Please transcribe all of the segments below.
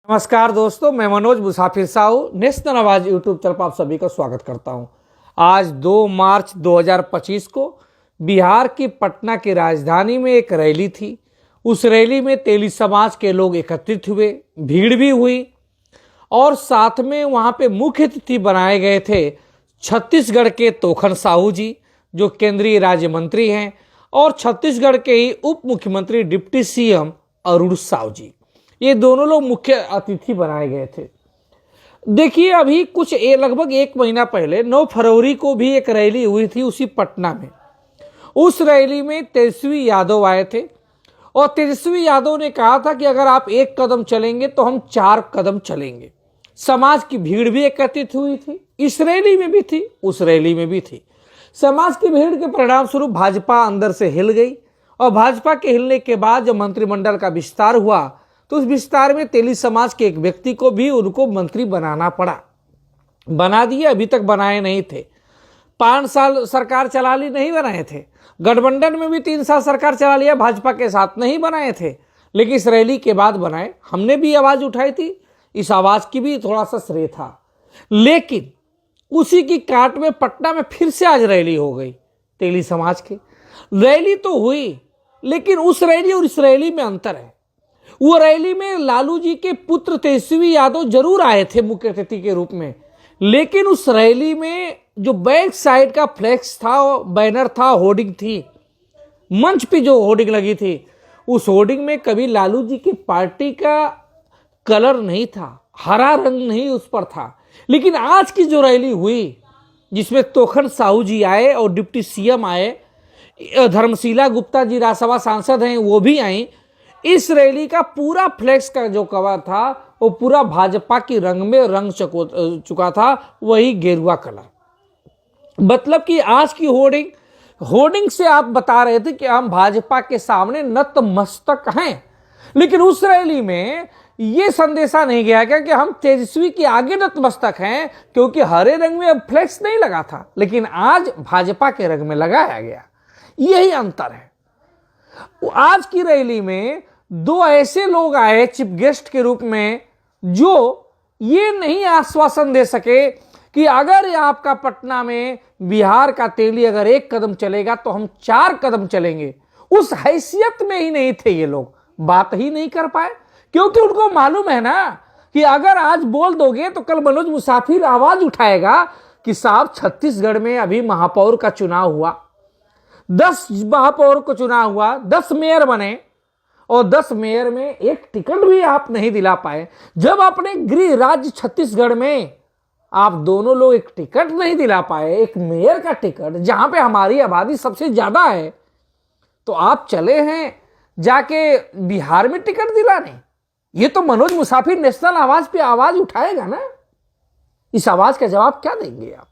नमस्कार दोस्तों, मैं मनोज मुसाफिर साहू नेशनल आवाज यूट्यूब चैनल पर आप सभी का स्वागत करता हूं। आज 2 मार्च 2025 को बिहार की पटना की राजधानी में एक रैली थी। उस रैली में तेली समाज के लोग एकत्रित हुए, भीड़ भी हुई और साथ में वहां पे मुख्य अतिथि बनाए गए थे छत्तीसगढ़ के तोखन साहू जी, जो केंद्रीय राज्य मंत्री हैं, और छत्तीसगढ़ के ही उप मुख्यमंत्री डिप्टी सीएम अरुण साव जी। ये दोनों लोग मुख्य अतिथि बनाए गए थे। देखिए, अभी कुछ लगभग 1 महीना पहले 9 फरवरी को भी एक रैली हुई थी उसी पटना में। उस रैली में तेजस्वी यादव आए थे और तेजस्वी यादव ने कहा था कि अगर आप 1 कदम चलेंगे तो हम 4 कदम चलेंगे। समाज की भीड़ भी एकत्रित हुई थी, इस रैली में भी थी, उस रैली में भी थी। समाज की भीड़ के परिणाम स्वरूप भाजपा अंदर से हिल गई और भाजपा के हिलने के बाद जब मंत्रिमंडल का विस्तार हुआ तो उस विस्तार में तेली समाज के एक व्यक्ति को भी उनको मंत्री बनाना पड़ा। बना दिए, अभी तक बनाए नहीं थे। 5 साल सरकार चला ली, नहीं बनाए थे। गठबंधन में भी 3 साल सरकार चला लिया, भाजपा के साथ नहीं बनाए थे, लेकिन इस रैली के बाद बनाए। हमने भी आवाज उठाई थी, इस आवाज की भी थोड़ा सा श्रेय था। लेकिन उसी की काट में पटना में फिर से आज रैली हो गई तेली समाज की। रैली तो हुई, लेकिन उस रैली और इस रैली में अंतर है। वो रैली में लालू जी के पुत्र तेजस्वी यादव जरूर आए थे मुख्य अतिथि के रूप में, लेकिन उस रैली में जो बैक साइड का फ्लैक्स था, बैनर था, होर्डिंग थी, मंच पे जो होर्डिंग लगी थी, उस होर्डिंग में कभी लालू जी की पार्टी का कलर नहीं था, हरा रंग नहीं उस पर था। लेकिन आज की जो रैली हुई, जिसमें तोखन साहू जी आए और डिप्टी सीएम आए, धर्मशीला गुप्ता जी राज्यसभा सांसद हैं, वो भी आई। इस रैली का पूरा फ्लैक्स का जो कवर था वो पूरा भाजपा की रंग में रंग चुका था, वही गेरुआ कलर। मतलब कि आज की होर्डिंग से आप बता रहे थे कि हम भाजपा के सामने नतमस्तक हैं। लेकिन उस रैली में ये संदेशा नहीं गया क्या कि हम तेजस्वी के आगे नतमस्तक हैं, क्योंकि हरे रंग में अब फ्लैक्स नहीं लगा था, लेकिन आज भाजपा के रंग में लगाया गया। यही अंतर है। आज की रैली में 2 ऐसे लोग आए चीफ गेस्ट के रूप में, जो ये नहीं आश्वासन दे सके कि अगर आपका पटना में बिहार का तेली अगर 1 कदम चलेगा तो हम 4 कदम चलेंगे। उस हैसियत में ही नहीं थे ये लोग, बात ही नहीं कर पाए, क्योंकि उनको मालूम है ना कि अगर आज बोल दोगे तो कल मनोज मुसाफिर आवाज उठाएगा कि साहब छत्तीसगढ़ में अभी महापौर का चुनाव हुआ, 10 महापौर को चुनाव हुआ, 10 मेयर बने और 10 मेयर में 1 टिकट भी आप नहीं दिला पाए। जब अपने गृह राज्य छत्तीसगढ़ में आप दोनों लोग 1 टिकट नहीं दिला पाए, 1 मेयर का टिकट, जहां पे हमारी आबादी सबसे ज्यादा है, तो आप चले हैं जाके बिहार में टिकट दिलाने। ये तो मनोज मुसाफिर नेशनल आवाज पे आवाज उठाएगा ना। इस आवाज का जवाब क्या देंगे आप?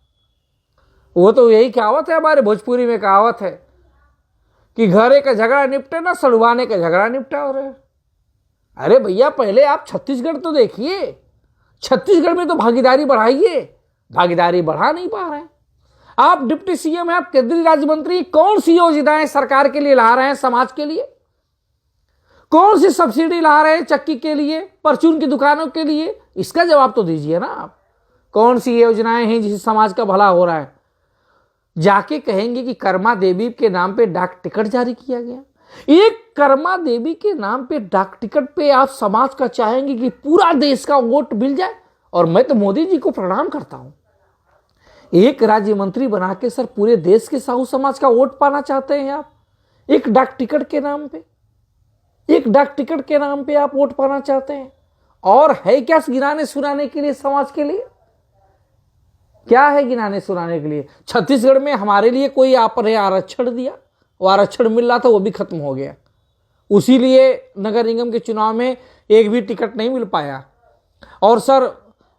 वो तो यही कहावत है, हमारे भोजपुरी में कहावत है कि घरे का झगड़ा निपटे ना सड़ुआने का झगड़ा निपटा हो रहे। अरे भैया, पहले आप छत्तीसगढ़ तो देखिए, छत्तीसगढ़ में तो भागीदारी बढ़ाइए। भागीदारी बढ़ा नहीं पा रहे हैं। आप डिप्टी सीएम हैं, आप केंद्रीय राज्य मंत्री, कौन सी योजनाएं सरकार के लिए ला रहे हैं, समाज के लिए? कौन सी सब्सिडी ला रहे हैं चक्की के लिए, परचून की दुकानों के लिए? इसका जवाब तो दीजिए ना आप। कौन सी योजनाएं हैं जिससे समाज का भला हो रहा है? जाके कहेंगे कि कर्मा देवी के नाम पे डाक टिकट जारी किया गया। एक कर्मा देवी के नाम पे डाक टिकट पे आप समाज का चाहेंगे कि पूरा देश का वोट मिल जाए? और मैं तो मोदी जी को प्रणाम करता हूं। एक राज्य मंत्री बना के सर पूरे देश के साहू समाज का वोट पाना चाहते हैं आप? एक डाक टिकट के नाम पे, एक डाक टिकट के नाम पे आप वोट पाना चाहते हैं? और है क्या गिनाने सुनाने के लिए समाज के लिए? क्या है गिनाने सुनाने के लिए? छत्तीसगढ़ में हमारे लिए कोई आपने आरक्षण दिया? वो आरक्षण मिल रहा था, वो भी खत्म हो गया। उसी लिए नगर निगम के चुनाव में एक भी टिकट नहीं मिल पाया। और सर,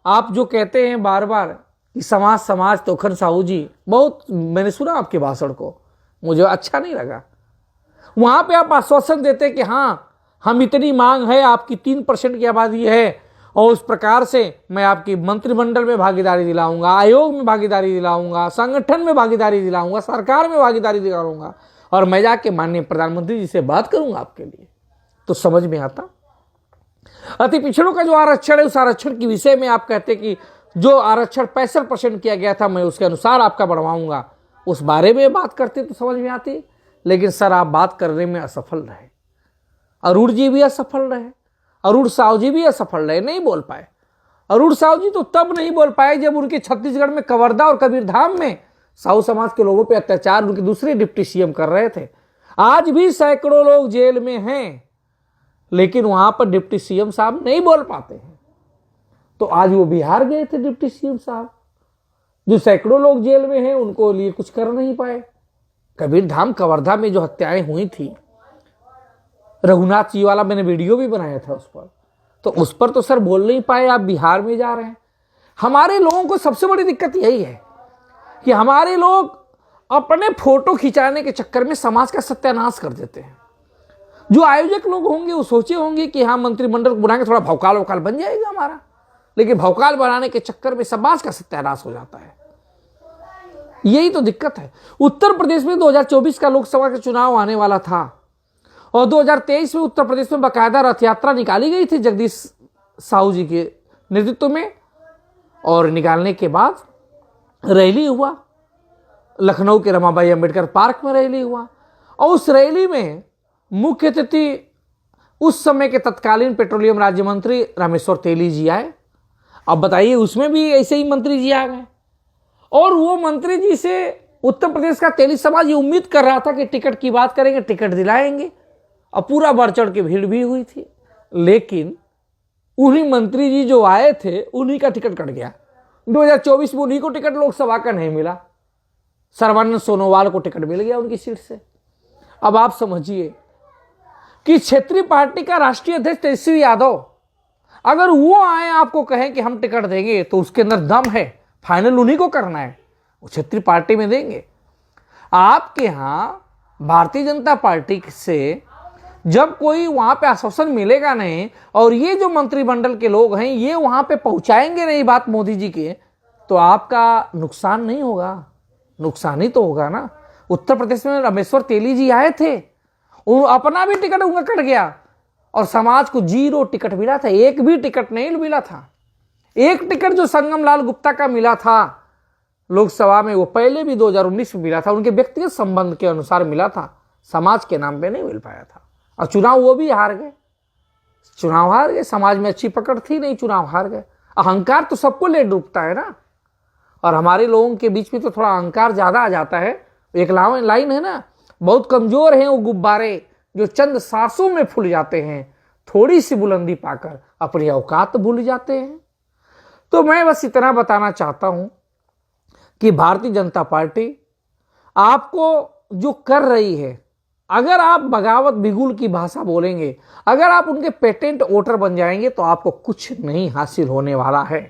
आप जो कहते हैं बार बार कि समाज तोखन साहू जी, बहुत मैंने सुना आपके भाषण को, मुझे अच्छा नहीं लगा। वहां पे आप आश्वासन देते कि हाँ, हम इतनी मांग है, आपकी 3% की आबादी है और उस प्रकार से मैं आपकी मंत्रिमंडल में भागीदारी दिलाऊंगा, आयोग में भागीदारी दिलाऊंगा, संगठन में भागीदारी दिलाऊंगा, सरकार में भागीदारी दिलाऊंगा, और मैं जाके माननीय प्रधानमंत्री जी से बात करूंगा आपके लिए। तो समझ में आता। अति पिछड़ों का जो आरक्षण है, उस आरक्षण के विषय में आप कहते कि जो आरक्षण 65% किया गया था, मैं उसके अनुसार आपका बढ़वाऊंगा, उस बारे में बात करते तो समझ में आती। लेकिन सर आप बात करने में असफल रहे, अरुण जी भी असफल रहे, अरुण साहू जी भी असफल रहे, नहीं बोल पाए। अरुण साहू जी तो तब नहीं बोल पाए जब उनके छत्तीसगढ़ में कवर्धा और कबीरधाम में साहू समाज के लोगों पे अत्याचार उनके दूसरे डिप्टी सीएम कर रहे थे। आज भी सैकड़ों लोग जेल में हैं, लेकिन वहां पर डिप्टी सीएम साहब नहीं बोल पाते हैं। तो आज वो बिहार गए थे डिप्टी सीएम साहब, जो सैकड़ों लोग जेल में हैं, उनको लिए कुछ कर नहीं पाए। कबीरधाम कवर्धा में जो हत्याएं हुई थी, रघुनाथ जी वाला मैंने वीडियो भी बनाया था उस पर, तो उस पर तो सर बोल नहीं पाए। आप बिहार में जा रहे हैं। हमारे लोगों को सबसे बड़ी दिक्कत यही है कि हमारे लोग अपने फोटो खिंचाने के चक्कर में समाज का सत्यानाश कर देते हैं। जो आयोजक लोग होंगे वो सोचे होंगे कि हाँ मंत्रिमंडल को बुलाएंगे, थोड़ा भौकाल वौकाल बन जाएगा हमारा, लेकिन भौकाल बनाने के चक्कर में समाज का सत्यानाश हो जाता है। यही तो दिक्कत है। उत्तर प्रदेश में 2024 का लोकसभा का चुनाव आने वाला था और 2023 में उत्तर प्रदेश में बाकायदा रथ यात्रा निकाली गई थी जगदीश साहू जी के नेतृत्व में, और निकालने के बाद रैली हुआ, लखनऊ के रमाबाई अंबेडकर पार्क में रैली हुआ, और उस रैली में मुख्य अतिथि उस समय के तत्कालीन पेट्रोलियम राज्य मंत्री रामेश्वर तेली जी आए। अब बताइए, उसमें भी ऐसे ही मंत्री जी आ गए, और वो मंत्री जी से उत्तर प्रदेश का तेली समाज ये उम्मीद कर रहा था कि टिकट की बात करेंगे, टिकट दिलाएंगे, और पूरा बढ़ चढ़ के भीड़ भी हुई थी। लेकिन उन्हीं मंत्री जी जो आए थे उन्हीं का टिकट कट गया। 2024 में उन्हीं को टिकट लोकसभा का नहीं मिला, सर्बानंद सोनोवाल को टिकट मिल गया उनकी सीट से। अब आप समझिए कि क्षेत्रीय पार्टी का राष्ट्रीय अध्यक्ष तेजस्वी यादव, अगर वो आए आपको कहें कि हम टिकट देंगे, तो उसके अंदर दम है, फाइनल उन्हीं को करना है, वो क्षेत्रीय पार्टी में देंगे। आपके यहां भारतीय जनता पार्टी से जब कोई वहां पे आश्वासन मिलेगा नहीं, और ये जो मंत्रिमंडल के लोग हैं ये वहां पे पहुंचाएंगे नहीं बात मोदी जी के, तो आपका नुकसान नहीं होगा, नुकसान ही तो होगा ना। उत्तर प्रदेश में रामेश्वर तेली जी आए थे, अपना भी टिकट उनका कट गया, और समाज को 0 टिकट मिला था, एक भी टिकट नहीं मिला था। एक टिकट जो संगम लाल गुप्ता का मिला था लोकसभा में, वो पहले भी 2019 में मिला था, उनके व्यक्तिगत संबंध के अनुसार मिला था, समाज के नाम पे नहीं मिल पाया था। और चुनाव वो भी हार गए, चुनाव हार गए, समाज में अच्छी पकड़ थी नहीं, चुनाव हार गए। अहंकार तो सबको ले डूबता है ना, और हमारे लोगों के बीच में तो थोड़ा अहंकार ज्यादा आ जाता है। एक लाइन है ना, बहुत कमजोर हैं वो गुब्बारे जो चंद सांसों में फूल जाते हैं, थोड़ी सी बुलंदी पाकर अपनी औकात भूल जाते हैं। तो मैं बस इतना बताना चाहता हूं कि भारतीय जनता पार्टी आपको जो कर रही है, अगर आप बगावत बिगुल की भाषा बोलेंगे, अगर आप उनके पेटेंट वोटर बन जाएंगे, तो आपको कुछ नहीं हासिल होने वाला है।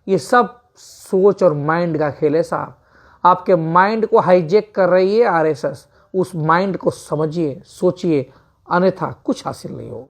ये सब सोच और माइंड का खेल है साहब। आपके माइंड को हाईजैक कर रही है आरएसएस। उस माइंड को समझिए, सोचिए, अन्यथा कुछ हासिल नहीं होगा।